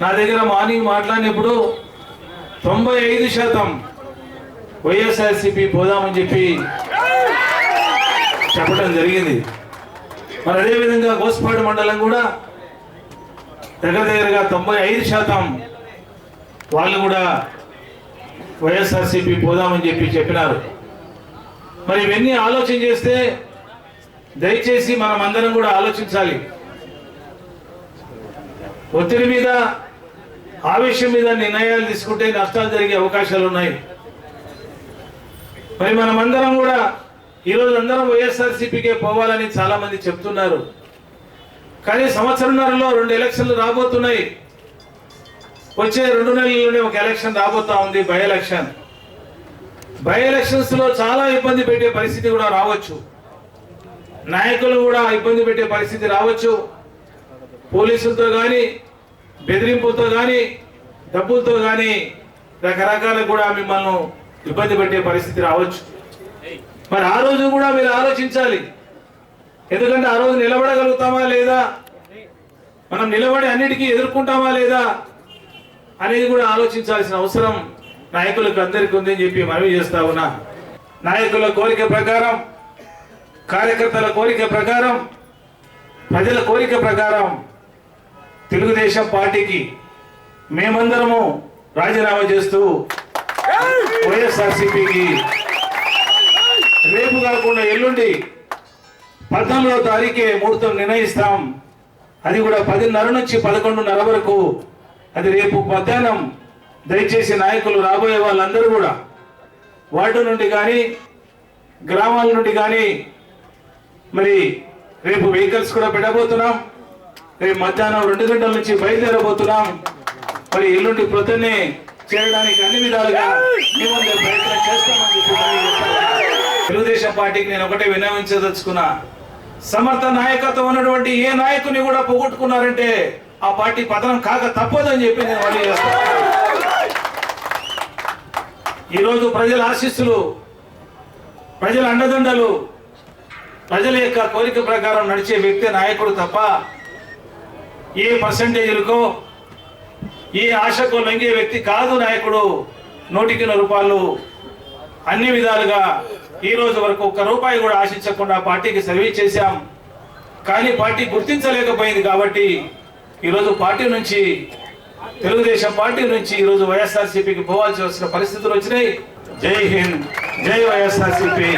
నా దగ్గర మార్నింగ్ మాట్లాడినప్పుడు 95% వైఎస్ఆర్సీపీ పోదామని చెప్పి చెప్పడం జరిగింది. మరి అదేవిధంగా గోస్పాడు మండలం కూడా దగ్గరగా 95% వాళ్ళు కూడా వైఎస్ఆర్సీపీ పోదామని చెప్పినారు. మరి ఇవన్నీ ఆలోచన చేస్తే దయచేసి మనం అందరం కూడా ఆలోచించాలి. ఒత్తిడి మీద ఆవేశం మీద నిర్ణయాలు తీసుకుంటే నష్టాలు జరిగే అవకాశాలు ఉన్నాయి. మరి మనమందరం కూడా ఈరోజు అందరం వైఎస్ఆర్సీపీకే పోవాలని చాలా మంది చెప్తున్నారు. కానీ సంవత్సరంన్నరలో 2 ఎలక్షన్లు రాబోతున్నాయి. వచ్చే 2 నెలల్లోనే ఒక ఎలక్షన్ రాబోతా ఉంది, బై ఎలక్షన్. బై ఎలక్షన్స్ లో చాలా ఇబ్బంది పెట్టే పరిస్థితి కూడా రావచ్చు. నాయకులు కూడా ఇబ్బంది పెట్టే పరిస్థితి రావచ్చు. పోలీసులతో కానీ, బెదిరింపులతో కానీ, డబ్బులతో కానీ రకరకాల కూడా మిమ్మల్ని ఇబ్బంది పెట్టే పరిస్థితి రావచ్చు. మరి ఆ రోజు కూడా మీరు ఆలోచించాలి. ఎందుకంటే ఆ రోజు నిలబడగలుగుతామా లేదా, మనం నిలబడి అన్నిటికీ ఎదుర్కొంటామా లేదా అనేది కూడా ఆలోచించాల్సిన అవసరం నాయకులకు అందరికీ ఉందని చెప్పి మనవి చేస్తా ఉన్నా. నాయకుల కోరిక ప్రకారం, కార్యకర్తల కోరిక ప్రకారం, ప్రజల కోరిక ప్రకారం తెలుగుదేశం పార్టీకి మేమందరము రాజీనామా చేస్తూ వైఎస్ఆర్సీపీకి రేపు కాకుండా ఎల్లుండి 14వ తారీఖే ముహూర్తం నిర్ణయిస్తాం. అది కూడా 10:30 నుంచి 11:30 వరకు. అది రేపు మధ్యాహ్నం. దయచేసి నాయకులు రాబోయే వాళ్ళందరూ కూడా వార్డు నుండి కానీ, గ్రామాల నుండి కానీ మరి రేపు వెహికల్స్ కూడా పెట్టబోతున్నాం. రేపు మధ్యాహ్నం 2 గంటల నుంచి బయలుదేరబోతున్నాం. మరి ఎల్లుండి ప్రొద్దున్నే చేయడానికి అన్ని విధాలుగా మేము ప్రయత్నం చేస్తామని చెప్పి తెలుగుదేశం పార్టీకి నేను ఒకటే విన్నవించదలుచుకున్నా. సమర్థ నాయకత్వం ఉన్నటువంటి ఏ నాయకుని కూడా పోగొట్టుకున్నారంటే ఆ పార్టీ పతనం కాక తప్పదని చెప్పి నేను మళ్ళీ చేస్తాను. ఈరోజు ప్రజల ఆశీస్సులు, ప్రజల అండదండలు, ప్రజల యొక్క కోరిక ప్రకారం నడిచే వ్యక్తి నాయకుడు తప్ప ఏ పర్సంటేజీలకో ఏ ఆశకు లొంగే వ్యక్తి కాదు నాయకుడు. 100కి 100 రూపాయలు అన్ని విధాలుగా ఈ రోజు వరకు 1 రూపాయి కూడా ఆశించకుండా పార్టీకి సర్వీస్ చేశాం. కానీ పార్టీ గుర్తించలేకపోయింది కాబట్టి ఈరోజు పార్టీ నుంచి, తెలుగుదేశం పార్టీ నుంచి ఈరోజు వైఎస్ఆర్సీపీకి పోవాల్సి వచ్చిన పరిస్థితులు వచ్చినాయి. జై హింద్, జై వైఎస్ఆర్సీపీ.